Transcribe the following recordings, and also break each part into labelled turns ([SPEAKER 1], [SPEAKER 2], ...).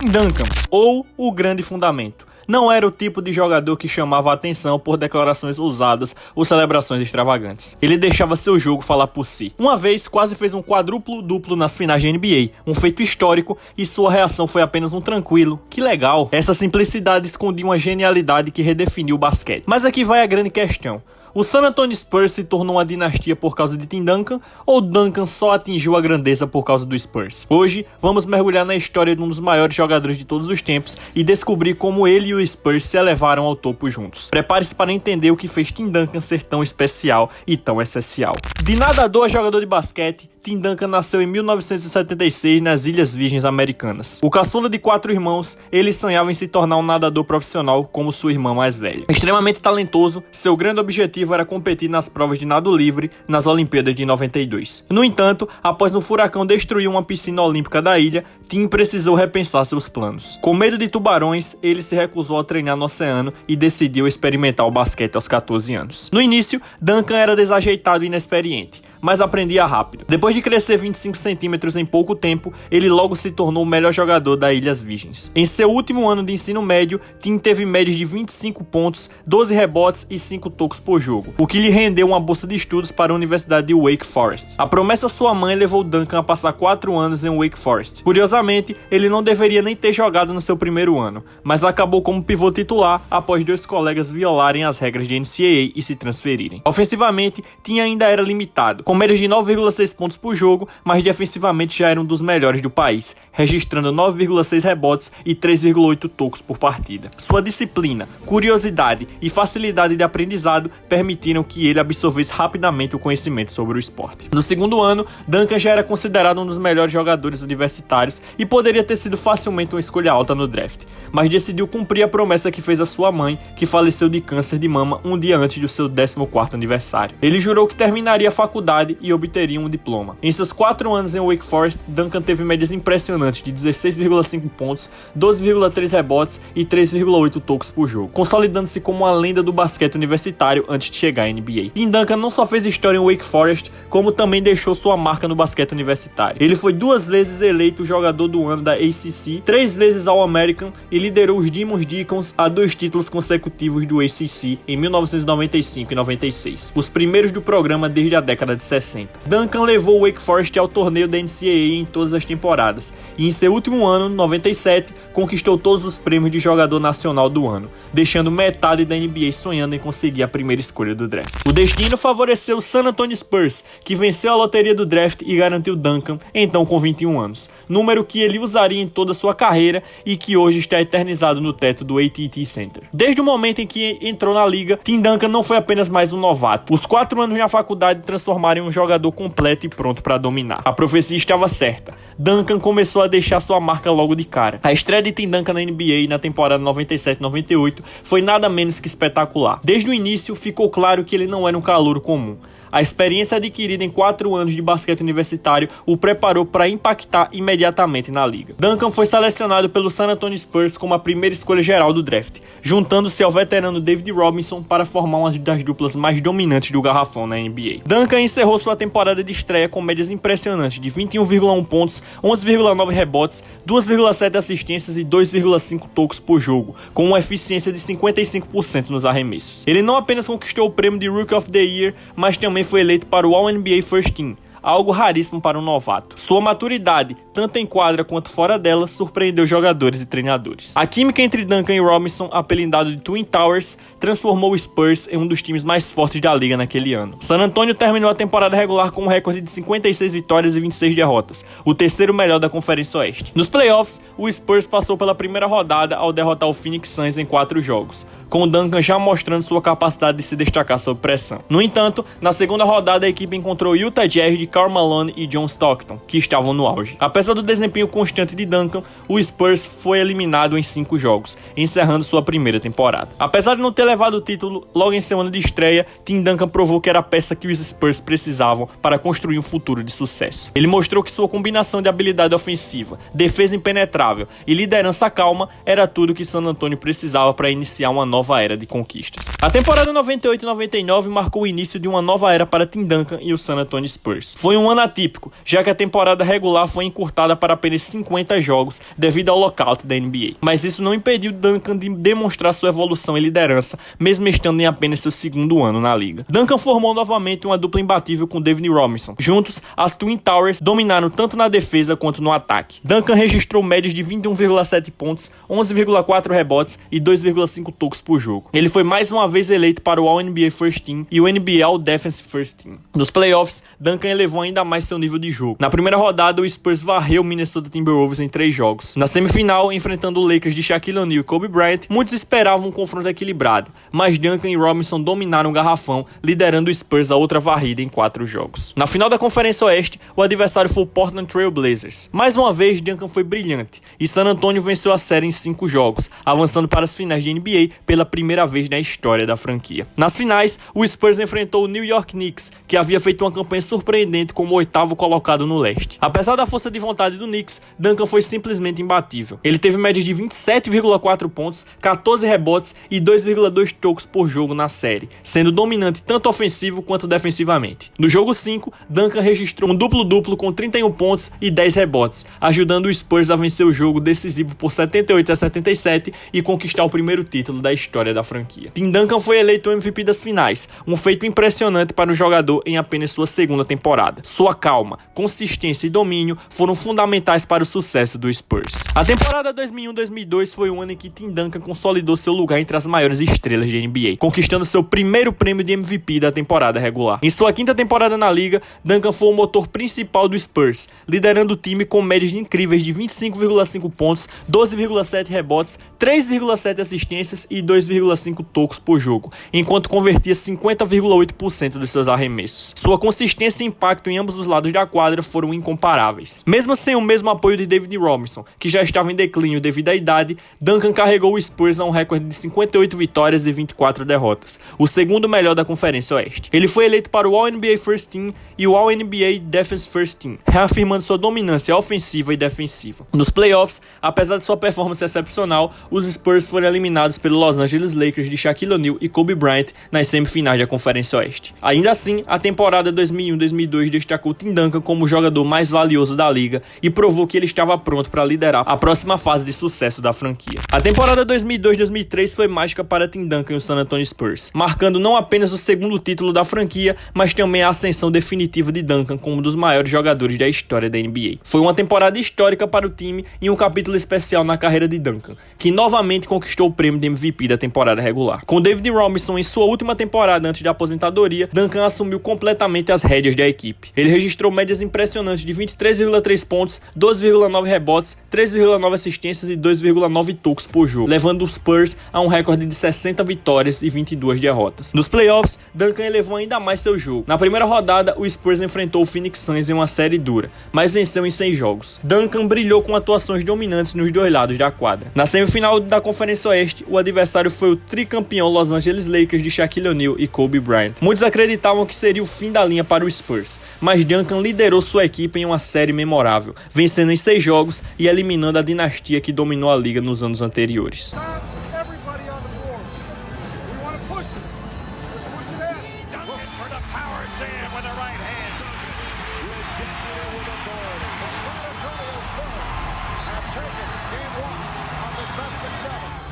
[SPEAKER 1] Tim Duncan, ou o grande fundamento, não era o tipo de jogador que chamava a atenção por declarações ousadas ou celebrações extravagantes. Ele deixava seu jogo falar por si. Uma vez, quase fez um quadruplo-duplo nas finais de NBA, um feito histórico, e sua reação foi apenas um tranquilo, que legal. Essa simplicidade escondia uma genialidade que redefiniu o basquete. Mas aqui vai a grande questão. O San Antonio Spurs se tornou uma dinastia por causa de Tim Duncan, ou Duncan só atingiu a grandeza por causa do Spurs? Hoje, vamos mergulhar na história de um dos maiores jogadores de todos os tempos e descobrir como ele e o Spurs se elevaram ao topo juntos. Prepare-se para entender o que fez Tim Duncan ser tão especial e tão essencial. De nadador a jogador de basquete, Tim Duncan nasceu em 1976 nas Ilhas Virgens Americanas. O caçula de 4 irmãos, ele sonhava em se tornar um nadador profissional como sua irmã mais velha. Extremamente talentoso, seu grande objetivo era competir nas provas de nado livre nas Olimpíadas de 92. No entanto, após um furacão destruir uma piscina olímpica da ilha, Tim precisou repensar seus planos. Com medo de tubarões, ele se recusou a treinar no oceano e decidiu experimentar o basquete aos 14 anos. No início, Duncan era desajeitado e inexperiente, mas aprendia rápido. Depois de crescer 25 centímetros em pouco tempo, ele logo se tornou o melhor jogador das Ilhas Virgens. Em seu último ano de ensino médio, Tim teve médias de 25 pontos, 12 rebotes e 5 tocos por jogo, o que lhe rendeu uma bolsa de estudos para a Universidade de Wake Forest. A promessa sua mãe levou Duncan a passar 4 anos em Wake Forest. Curiosamente, ele não deveria nem ter jogado no seu primeiro ano, mas acabou como pivô titular após 2 colegas violarem as regras de NCAA e se transferirem. Ofensivamente, Tim ainda era limitado, com médias de 9,6 pontos por jogo, mas defensivamente já era um dos melhores do país, registrando 9,6 rebotes e 3,8 tocos por partida. Sua disciplina, curiosidade e facilidade de aprendizado permitiram que ele absorvesse rapidamente o conhecimento sobre o esporte. No segundo ano, Duncan já era considerado um dos melhores jogadores universitários e poderia ter sido facilmente uma escolha alta no draft, mas decidiu cumprir a promessa que fez a sua mãe, que faleceu de câncer de mama um dia antes do seu 14º aniversário. Ele jurou que terminaria a faculdade e obteria um diploma. Em seus 4 anos em Wake Forest, Duncan teve médias impressionantes de 16,5 pontos, 12,3 rebotes e 3,8 tocos por jogo, consolidando-se como uma lenda do basquete universitário antes de chegar à NBA. Tim Duncan não só fez história em Wake Forest, como também deixou sua marca no basquete universitário. Ele foi 2 vezes eleito jogador do ano da ACC, 3 vezes All-American e liderou os Demon Deacons a 2 títulos consecutivos do ACC em 1995 e 96, os primeiros do programa desde a década de 60. Duncan levou o Wake Forest ao torneio da NCAA em todas as temporadas, e em seu último ano, 97, conquistou todos os prêmios de jogador nacional do ano, deixando metade da NBA sonhando em conseguir a primeira escolha do draft. O destino favoreceu o San Antonio Spurs, que venceu a loteria do draft e garantiu Duncan, então com 21 anos, número que ele usaria em toda a sua carreira e que hoje está eternizado no teto do AT&T Center. Desde o momento em que entrou na liga, Tim Duncan não foi apenas mais um novato. Os 4 anos na faculdade transformaram em um jogador completo e pronto para dominar. A profecia estava certa. Duncan começou a deixar sua marca logo de cara. A estreia de Tim Duncan na NBA na temporada 97-98 foi nada menos que espetacular. Desde o início ficou claro que ele não era um calouro comum. A experiência adquirida em 4 anos de basquete universitário o preparou para impactar imediatamente na liga. Duncan foi selecionado pelo San Antonio Spurs como a primeira escolha geral do draft, juntando-se ao veterano David Robinson para formar uma das duplas mais dominantes do garrafão na NBA. Duncan encerrou sua temporada de estreia com médias impressionantes de 21,1 pontos, 11,9 rebotes, 2,7 assistências e 2,5 tocos por jogo, com uma eficiência de 55% nos arremessos. Ele não apenas conquistou o prêmio de Rookie of the Year, mas também foi eleito para o All-NBA First Team, algo raríssimo para um novato. Sua maturidade, tanto em quadra quanto fora dela, surpreendeu jogadores e treinadores. A química entre Duncan e Robinson, apelidado de Twin Towers, transformou o Spurs em um dos times mais fortes da liga naquele ano. San Antonio terminou a temporada regular com um recorde de 56 vitórias e 26 derrotas, o terceiro melhor da Conferência Oeste. Nos playoffs, o Spurs passou pela primeira rodada ao derrotar o Phoenix Suns em 4 jogos, com o Duncan já mostrando sua capacidade de se destacar sob pressão. No entanto, na segunda rodada a equipe encontrou o Utah Jazz de Karl Malone e John Stockton, que estavam no auge. Apesar do desempenho constante de Duncan, o Spurs foi eliminado em 5 jogos, encerrando sua primeira temporada. Apesar de não ter levado o título logo em seu ano de estreia, Tim Duncan provou que era a peça que os Spurs precisavam para construir um futuro de sucesso. Ele mostrou que sua combinação de habilidade ofensiva, defesa impenetrável e liderança calma era tudo que San Antonio precisava para iniciar uma nova era de conquistas. A temporada 98-99 marcou o início de uma nova era para Tim Duncan e o San Antonio Spurs. Foi um ano atípico, já que a temporada regular foi encurtada para apenas 50 jogos devido ao lockout da NBA. Mas isso não impediu Duncan de demonstrar sua evolução e liderança, mesmo estando em apenas seu segundo ano na liga. Duncan formou novamente uma dupla imbatível com David Robinson. Juntos, as Twin Towers dominaram tanto na defesa quanto no ataque. Duncan registrou médias de 21,7 pontos, 11,4 rebotes e 2,5 tocos por jogo. Ele foi mais uma vez eleito para o All-NBA First Team e o NBA All-Defense First Team. Nos playoffs, Duncan elevou ainda mais seu nível de jogo. Na primeira rodada, o Spurs varreu o Minnesota Timberwolves em 3 jogos. Na semifinal, enfrentando o Lakers de Shaquille O'Neal e Kobe Bryant, muitos esperavam um confronto equilibrado, mas Duncan e Robinson dominaram o garrafão, liderando o Spurs a outra varrida em 4 jogos. Na final da Conferência Oeste, o adversário foi o Portland Trail Blazers. Mais uma vez, Duncan foi brilhante, e San Antonio venceu a série em 5 jogos, avançando para as finais de NBA pela primeira vez na história da franquia. Nas finais, o Spurs enfrentou o New York Knicks, que havia feito uma campanha surpreendente como o 8º colocado no leste. Apesar da força de vontade do Knicks, Duncan foi simplesmente imbatível. Ele teve médias de 27,4 pontos, 14 rebotes e 2,2 tocos por jogo na série, sendo dominante tanto ofensivo quanto defensivamente. No jogo 5, Duncan registrou um duplo-duplo com 31 pontos e 10 rebotes, ajudando o Spurs a vencer o jogo decisivo por 78-77 e conquistar o primeiro título da história da franquia. Tim Duncan foi eleito o MVP das finais, um feito impressionante para o jogador em apenas sua segunda temporada. Sua calma, consistência e domínio foram fundamentais para o sucesso do Spurs. A temporada 2001-2002 foi o ano em que Tim Duncan consolidou seu lugar entre as maiores estrelas de NBA, conquistando seu primeiro prêmio de MVP da temporada regular. Em sua 5ª temporada na liga, Duncan foi o motor principal do Spurs, liderando o time com médias incríveis de 25,5 pontos, 12,7 rebotes, 3,7 assistências e 2,5 tocos por jogo, enquanto convertia 50,8% dos seus arremessos. Sua consistência e impacto em ambos os lados da quadra foram incomparáveis. Mesmo sem o mesmo apoio de David Robinson, que já estava em declínio devido à idade, Duncan carregou o Spurs a um recorde de 58 vitórias e 24 derrotas, o segundo melhor da Conferência Oeste. Ele foi eleito para o All-NBA First Team e o All-NBA Defense First Team, reafirmando sua dominância ofensiva e defensiva. Nos playoffs, apesar de sua performance excepcional, os Spurs foram eliminados pelo Los Angeles Lakers de Shaquille O'Neal e Kobe Bryant nas semifinais da Conferência Oeste. Ainda assim, a temporada 2001-2002 destacou Tim Duncan como o jogador mais valioso da liga e provou que ele estava pronto para liderar a próxima fase de sucesso da franquia. A temporada 2002-2003 foi mágica para Tim Duncan e o San Antonio Spurs, marcando não apenas o segundo título da franquia, mas também a ascensão definitiva de Duncan como um dos maiores jogadores da história da NBA. Foi uma temporada histórica para o time e um capítulo especial na carreira de Duncan, que novamente conquistou o prêmio de MVP da temporada regular. Com David Robinson em sua última temporada antes da aposentadoria, Duncan assumiu completamente as rédeas da equipe. Ele registrou médias impressionantes de 23,3 pontos, 12,9 rebotes, 3,9 assistências e 2,9 tocos por jogo, levando os Spurs a um recorde de 60 vitórias e 22 derrotas. Nos playoffs, Duncan elevou ainda mais seu jogo. Na primeira rodada, o Spurs enfrentou o Phoenix Suns em uma série dura, mas venceu em 6 jogos. Duncan brilhou com atuações dominantes nos dois lados da quadra. Na semifinal da Conferência Oeste, o adversário foi o tricampeão Los Angeles Lakers de Shaquille O'Neal e Kobe Bryant. Muitos acreditavam que seria o fim da linha para o Spurs, mas Duncan liderou sua equipe em uma série memorável, vencendo em 6 jogos e eliminando a dinastia que dominou a liga nos anos anteriores.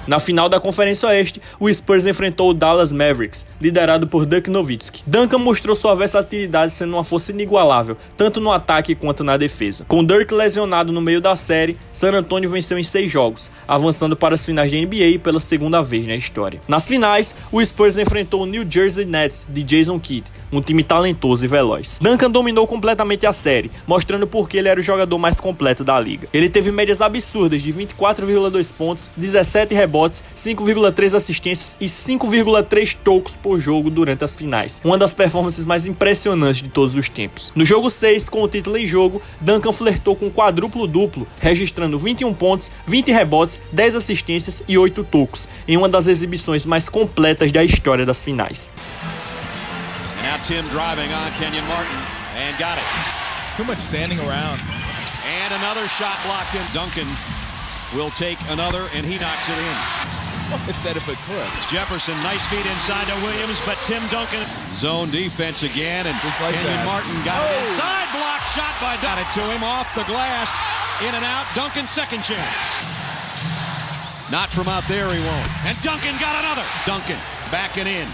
[SPEAKER 1] Na final da Conferência Oeste, o Spurs enfrentou o Dallas Mavericks, liderado por Dirk Nowitzki. Duncan mostrou sua versatilidade sendo uma força inigualável, tanto no ataque quanto na defesa. Com Dirk lesionado no meio da série, San Antonio venceu em 6 jogos, avançando para as finais da NBA pela segunda vez na história. Nas finais, o Spurs enfrentou o New Jersey Nets de Jason Kidd, um time talentoso e veloz. Duncan dominou completamente a série, mostrando por que ele era o jogador mais completo da liga. Ele teve médias absurdas de 24,2 pontos, 17 rebotes, 5,3 assistências e 5,3 tocos por jogo durante as finais. Uma das performances mais impressionantes de todos os tempos. No jogo 6, com o título em jogo, Duncan flertou com quadruplo-duplo, registrando 21 pontos, 20 rebotes, 10 assistências e 8 tocos, em uma das exibições mais completas da história das finais.
[SPEAKER 2] Now Tim driving on Kenyon Martin and got it.
[SPEAKER 3] Too much standing around.
[SPEAKER 2] And another shot blocked in. Duncan will take another and he knocks it in.
[SPEAKER 3] It said if it could.
[SPEAKER 2] Jefferson, nice feed inside to Williams, but Tim Duncan. Zone defense again, and
[SPEAKER 3] Just like
[SPEAKER 2] Kenyon
[SPEAKER 3] that.
[SPEAKER 2] Martin got it inside, block shot by Got it to him off the glass, in and out, Duncan second chance. Not from out there, he won't. And Duncan got another. Duncan backing in.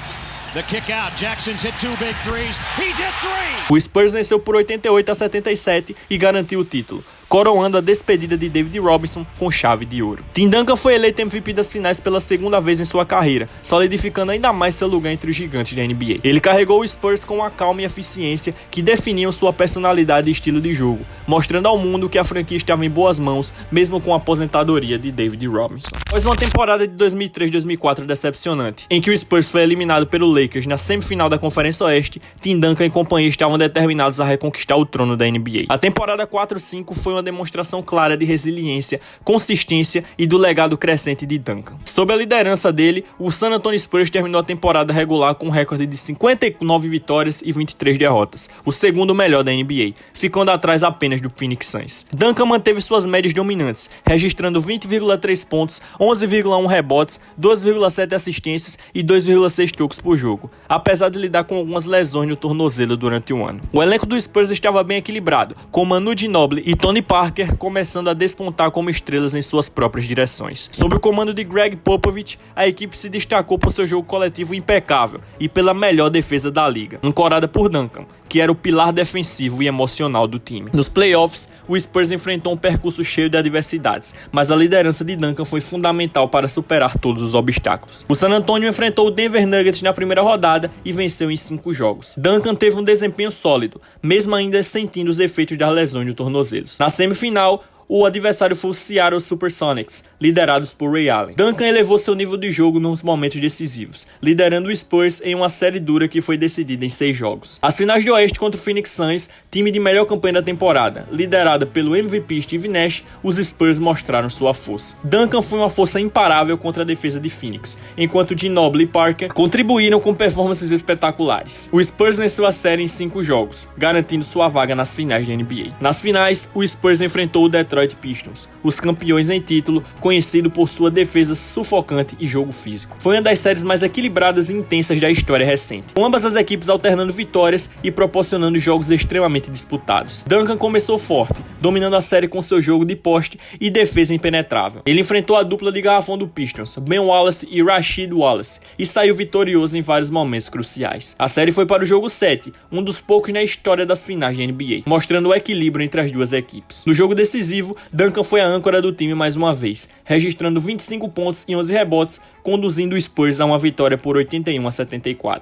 [SPEAKER 2] The kick out, Jackson's hit 2 big threes, he's hit 3!
[SPEAKER 1] O Spurs venceu por 88-77 e garantiu o título, coroando a despedida de David Robinson com chave de ouro. Tim Duncan foi eleito MVP das finais pela segunda vez em sua carreira, solidificando ainda mais seu lugar entre os gigantes da NBA. Ele carregou o Spurs com a calma e eficiência que definiam sua personalidade e estilo de jogo, mostrando ao mundo que a franquia estava em boas mãos, mesmo com a aposentadoria de David Robinson. Após uma temporada de 2003-2004 decepcionante, em que o Spurs foi eliminado pelo Lakers na semifinal da Conferência Oeste, Tim Duncan e companhia estavam determinados a reconquistar o trono da NBA. A temporada 4-5 foi uma demonstração clara de resiliência, consistência e do legado crescente de Duncan. Sob a liderança dele, o San Antonio Spurs terminou a temporada regular com um recorde de 59 vitórias e 23 derrotas, o segundo melhor da NBA, ficando atrás apenas do Phoenix Suns. Duncan manteve suas médias dominantes, registrando 20,3 pontos, 11,1 rebotes, 2,7 assistências e 2,6 tocos por jogo, apesar de lidar com algumas lesões no tornozelo durante o ano. O elenco do Spurs estava bem equilibrado, com Manu Ginobili e Tony Parker começando a despontar como estrelas em suas próprias direções. Sob o comando de Greg Popovich, a equipe se destacou por seu jogo coletivo impecável e pela melhor defesa da liga, ancorada por Duncan, que era o pilar defensivo e emocional do time. Nos playoffs, o Spurs enfrentou um percurso cheio de adversidades, mas a liderança de Duncan foi fundamental para superar todos os obstáculos. O San Antonio enfrentou o Denver Nuggets na primeira rodada e venceu em 5 jogos. Duncan teve um desempenho sólido, mesmo ainda sentindo os efeitos das lesões no tornozelos. Na semifinal, o adversário foi o Seattle Supersonics, liderados por Ray Allen. Duncan elevou seu nível de jogo nos momentos decisivos, liderando o Spurs em uma série dura que foi decidida em 6 jogos. As finais de Oeste contra o Phoenix Suns, time de melhor campanha da temporada, liderada pelo MVP Steve Nash, os Spurs mostraram sua força. Duncan foi uma força imparável contra a defesa de Phoenix, enquanto Ginobili e Parker contribuíram com performances espetaculares. O Spurs venceu a série em 5 jogos, garantindo sua vaga nas finais da NBA. Nas finais, o Spurs enfrentou o Detroit Pistons, os campeões em título, conhecido por sua defesa sufocante e jogo físico. Foi uma das séries mais equilibradas e intensas da história recente, com ambas as equipes alternando vitórias e proporcionando jogos extremamente disputados. Duncan começou forte, dominando a série com seu jogo de poste e defesa impenetrável. Ele enfrentou a dupla de garrafão do Pistons, Ben Wallace e Rasheed Wallace, e saiu vitorioso em vários momentos cruciais. A série foi para o jogo 7, um dos poucos na história das finais da NBA, mostrando o equilíbrio entre as duas equipes. No jogo decisivo, Duncan foi a âncora do time mais uma vez, registrando 25 pontos e 11 rebotes, conduzindo o Spurs a uma vitória por 81-74.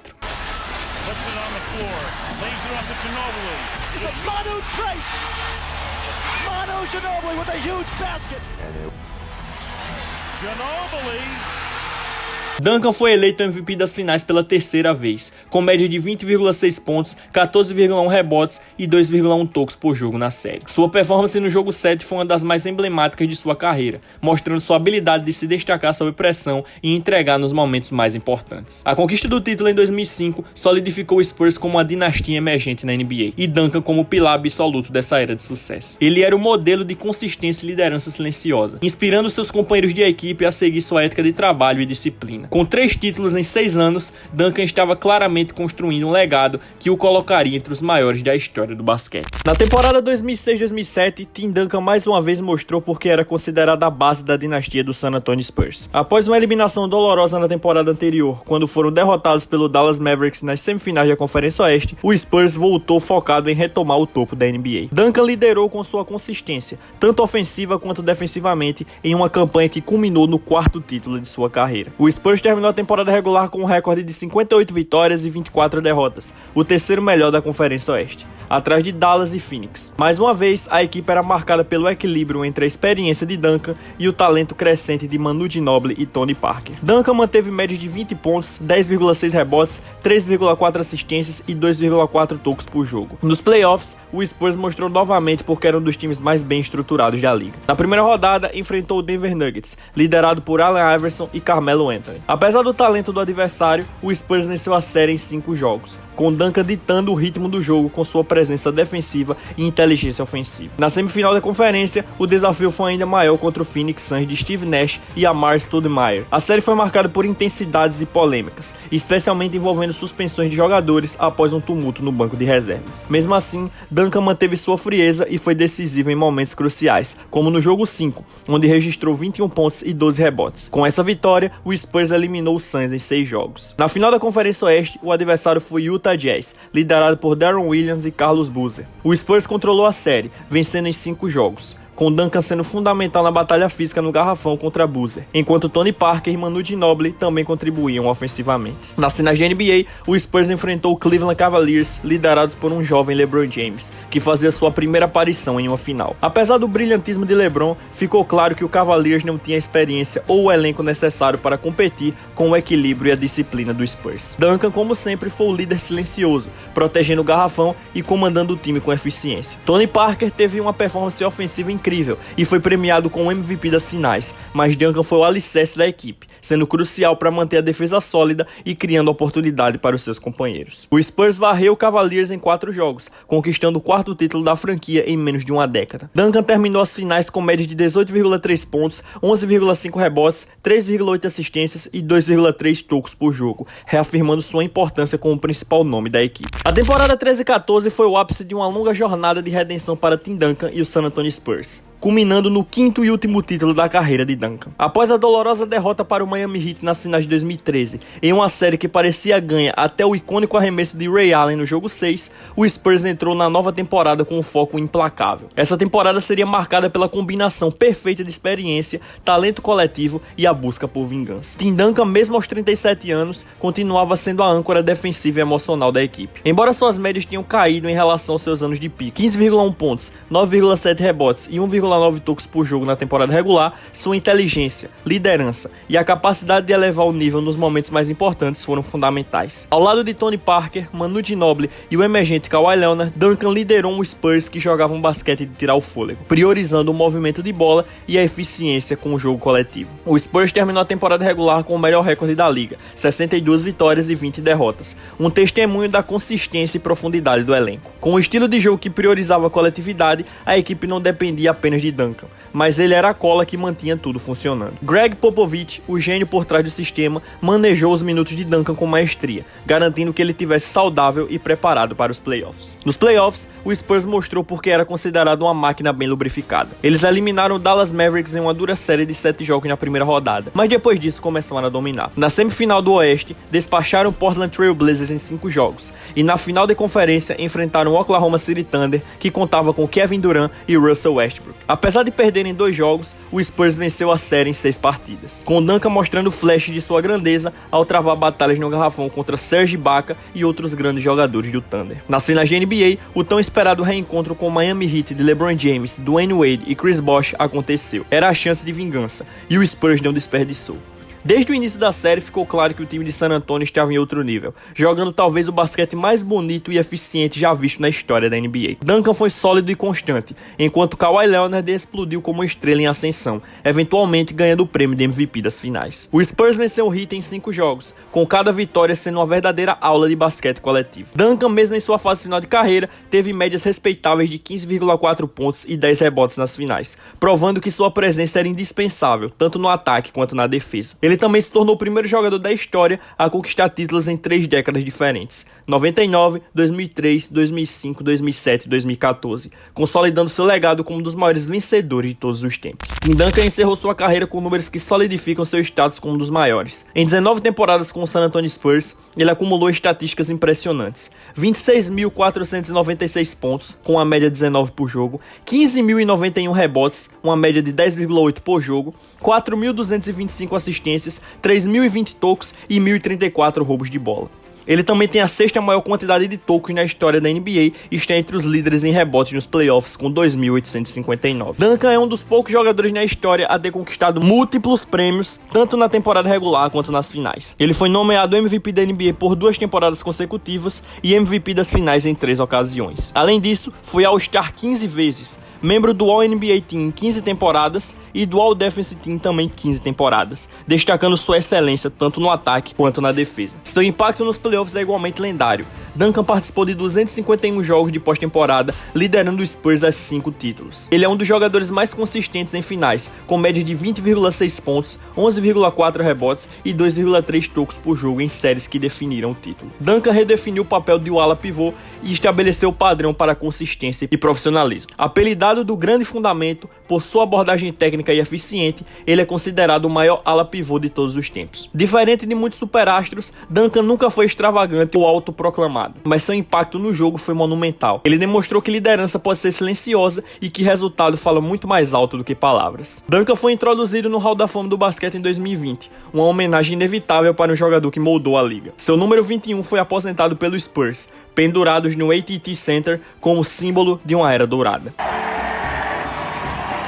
[SPEAKER 1] Duncan foi eleito MVP das finais pela terceira vez, com média de 20,6 pontos, 14,1 rebotes e 2,1 tocos por jogo na série. Sua performance no jogo 7 foi uma das mais emblemáticas de sua carreira, mostrando sua habilidade de se destacar sob pressão e entregar nos momentos mais importantes. A conquista do título em 2005 solidificou o Spurs como uma dinastia emergente na NBA, e Duncan como o pilar absoluto dessa era de sucesso. Ele era o modelo de consistência e liderança silenciosa, inspirando seus companheiros de equipe a seguir sua ética de trabalho e disciplina. Com 3 títulos em 6 anos, Duncan estava claramente construindo um legado que o colocaria entre os maiores da história do basquete. Na temporada 2006-2007, Tim Duncan mais uma vez mostrou porque era considerado a base da dinastia do San Antonio Spurs. Após uma eliminação dolorosa na temporada anterior, quando foram derrotados pelo Dallas Mavericks nas semifinais da Conferência Oeste, o Spurs voltou focado em retomar o topo da NBA. Duncan liderou com sua consistência, tanto ofensiva quanto defensivamente, em uma campanha que culminou no 4º título de sua carreira. O Spurs terminou a temporada regular com um recorde de 58 vitórias e 24 derrotas, o terceiro melhor da Conferência Oeste, atrás de Dallas e Phoenix. Mais uma vez, a equipe era marcada pelo equilíbrio entre a experiência de Duncan e o talento crescente de Manu Ginobili e Tony Parker. Duncan manteve médias de 20 pontos, 10,6 rebotes, 3,4 assistências e 2,4 tocos por jogo. Nos playoffs, o Spurs mostrou novamente porque era um dos times mais bem estruturados da liga. Na primeira rodada, enfrentou o Denver Nuggets, liderado por Allen Iverson e Carmelo Anthony. Apesar do talento do adversário, o Spurs venceu a série em 5 jogos, com Duncan ditando o ritmo do jogo com sua presença defensiva e inteligência ofensiva. Na semifinal da conferência, o desafio foi ainda maior contra o Phoenix Suns de Steve Nash e Amar Stoudemire. A série foi marcada por intensidades e polêmicas, especialmente envolvendo suspensões de jogadores após um tumulto no banco de reservas. Mesmo assim, Duncan manteve sua frieza e foi decisivo em momentos cruciais, como no jogo 5, onde registrou 21 pontos e 12 rebotes. Com essa vitória, o Spurs eliminou o Suns em 6 jogos. Na final da Conferência Oeste, o adversário foi o Utah Jazz, liderado por Deron Williams e Carlos Boozer. O Spurs controlou a série, vencendo em 5 jogos, com Duncan sendo fundamental na batalha física no garrafão contra Boozer, enquanto Tony Parker e Manu Ginobili também contribuíam ofensivamente. Nas finais de NBA, o Spurs enfrentou o Cleveland Cavaliers, liderados por um jovem LeBron James, que fazia sua primeira aparição em uma final. Apesar do brilhantismo de LeBron, ficou claro que o Cavaliers não tinha a experiência ou o elenco necessário para competir com o equilíbrio e a disciplina do Spurs. Duncan, como sempre, foi o líder silencioso, protegendo o garrafão e comandando o time com eficiência. Tony Parker teve uma performance ofensiva incrível e foi premiado com o MVP das finais, mas Duncan foi o alicerce da equipe, sendo crucial para manter a defesa sólida e criando oportunidade para os seus companheiros. O Spurs varreu o Cavaliers em 4 jogos, conquistando o 4º título da franquia em menos de uma década. Duncan terminou as finais com média de 18,3 pontos, 11,5 rebotes, 3,8 assistências e 2,3 tocos por jogo, reafirmando sua importância como o principal nome da equipe. A temporada 13-14 foi o ápice de uma longa jornada de redenção para Tim Duncan e o San Antonio Spurs, culminando no 5º e último título da carreira de Duncan. Após a dolorosa derrota para o Miami Heat nas finais de 2013, em uma série que parecia ganha até o icônico arremesso de Ray Allen no jogo 6, o Spurs entrou na nova temporada com um foco implacável. Essa temporada seria marcada pela combinação perfeita de experiência, talento coletivo e a busca por vingança. Tim Duncan, mesmo aos 37 anos, continuava sendo a âncora defensiva e emocional da equipe. Embora suas médias tenham caído em relação aos seus anos de pique, 15,1 pontos, 9,7 rebotes e 1,9 tocos por jogo na temporada regular, sua inteligência, liderança e a capacidade de elevar o nível nos momentos mais importantes foram fundamentais. Ao lado de Tony Parker, Manu Ginobili e o emergente Kawhi Leonard, Duncan liderou um Spurs que jogava um basquete de tirar o fôlego, priorizando o movimento de bola e a eficiência com o jogo coletivo. O Spurs terminou a temporada regular com o melhor recorde da liga, 62 vitórias e 20 derrotas, um testemunho da consistência e profundidade do elenco. Com o estilo de jogo que priorizava a coletividade, a equipe não dependia apenas de Duncan, mas ele era a cola que mantinha tudo funcionando. Greg Popovich, o gênio por trás do sistema, manejou os minutos de Duncan com maestria, garantindo que ele tivesse saudável e preparado para os playoffs. Nos playoffs, o Spurs mostrou porque era considerado uma máquina bem lubrificada. Eles eliminaram o Dallas Mavericks em uma dura série de 7 jogos na primeira rodada, mas depois disso começaram a dominar. Na semifinal do Oeste, despacharam o Portland Trail Blazers em 5 jogos, e na final da conferência enfrentaram o Oklahoma City Thunder, que contava com Kevin Durant e Russell Westbrook. Apesar de perderem 2 jogos, o Spurs venceu a série em 6 partidas, com Duncan mostrando flash de sua grandeza ao travar batalhas no garrafão contra Serge Ibaka e outros grandes jogadores do Thunder. Nas finais de NBA, o tão esperado reencontro com o Miami Heat de LeBron James, Dwayne Wade e Chris Bosh aconteceu. Era a chance de vingança, e o Spurs não desperdiçou. Desde o início da série ficou claro que o time de San Antonio estava em outro nível, jogando talvez o basquete mais bonito e eficiente já visto na história da NBA. Duncan foi sólido e constante, enquanto Kawhi Leonard explodiu como uma estrela em ascensão, eventualmente ganhando o prêmio de MVP das finais. O Spurs venceu o Heat em 5 jogos, com cada vitória sendo uma verdadeira aula de basquete coletivo. Duncan, mesmo em sua fase final de carreira, teve médias respeitáveis de 15,4 pontos e 10 rebotes nas finais, provando que sua presença era indispensável, tanto no ataque quanto na defesa. Ele também se tornou o primeiro jogador da história a conquistar títulos em 3 décadas diferentes, 99, 2003, 2005, 2007 e 2014, consolidando seu legado como um dos maiores vencedores de todos os tempos. Tim Duncan encerrou sua carreira com números que solidificam seu status como um dos maiores. Em 19 temporadas com o San Antonio Spurs, ele acumulou estatísticas impressionantes: 26.496 pontos, com uma média de 19 por jogo, 15.091 rebotes, uma média de 10,8 por jogo, 4.225 assistências, 3.020 tocos e 1.034 roubos de bola. Ele também tem a 6ª maior quantidade de tocos na história da NBA e está entre os líderes em rebotes nos playoffs com 2.859. Duncan é um dos poucos jogadores na história a ter conquistado múltiplos prêmios, tanto na temporada regular quanto nas finais. Ele foi nomeado MVP da NBA por 2 temporadas consecutivas e MVP das finais em 3 ocasiões. Além disso, foi All-Star 15 vezes, membro do All-NBA Team em 15 temporadas e do All-Defensive Team também 15 temporadas, destacando sua excelência tanto no ataque quanto na defesa. Seu impacto nos playoffs é igualmente lendário. Duncan participou de 251 jogos de pós-temporada, liderando o Spurs a 5 títulos. Ele é um dos jogadores mais consistentes em finais, com média de 20,6 pontos, 11,4 rebotes e 2,3 tocos por jogo em séries que definiram o título. Duncan redefiniu o papel de ala pivô e estabeleceu o padrão para consistência e profissionalismo. Apelidado do grande fundamento por sua abordagem técnica e eficiente, ele é considerado o maior ala pivô de todos os tempos. Diferente de muitos superastros, Duncan nunca foi extravagante ou autoproclamado, mas seu impacto no jogo foi monumental. Ele demonstrou que liderança pode ser silenciosa e que resultado fala muito mais alto do que palavras. Duncan foi introduzido no Hall da Fama do basquete em 2020, uma homenagem inevitável para um jogador que moldou a liga. Seu número 21 foi aposentado pelo Spurs, pendurados no AT&T Center como símbolo de uma era dourada.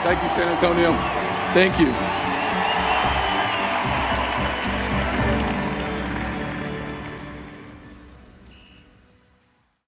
[SPEAKER 4] Thank you, San Antonio. Thank you.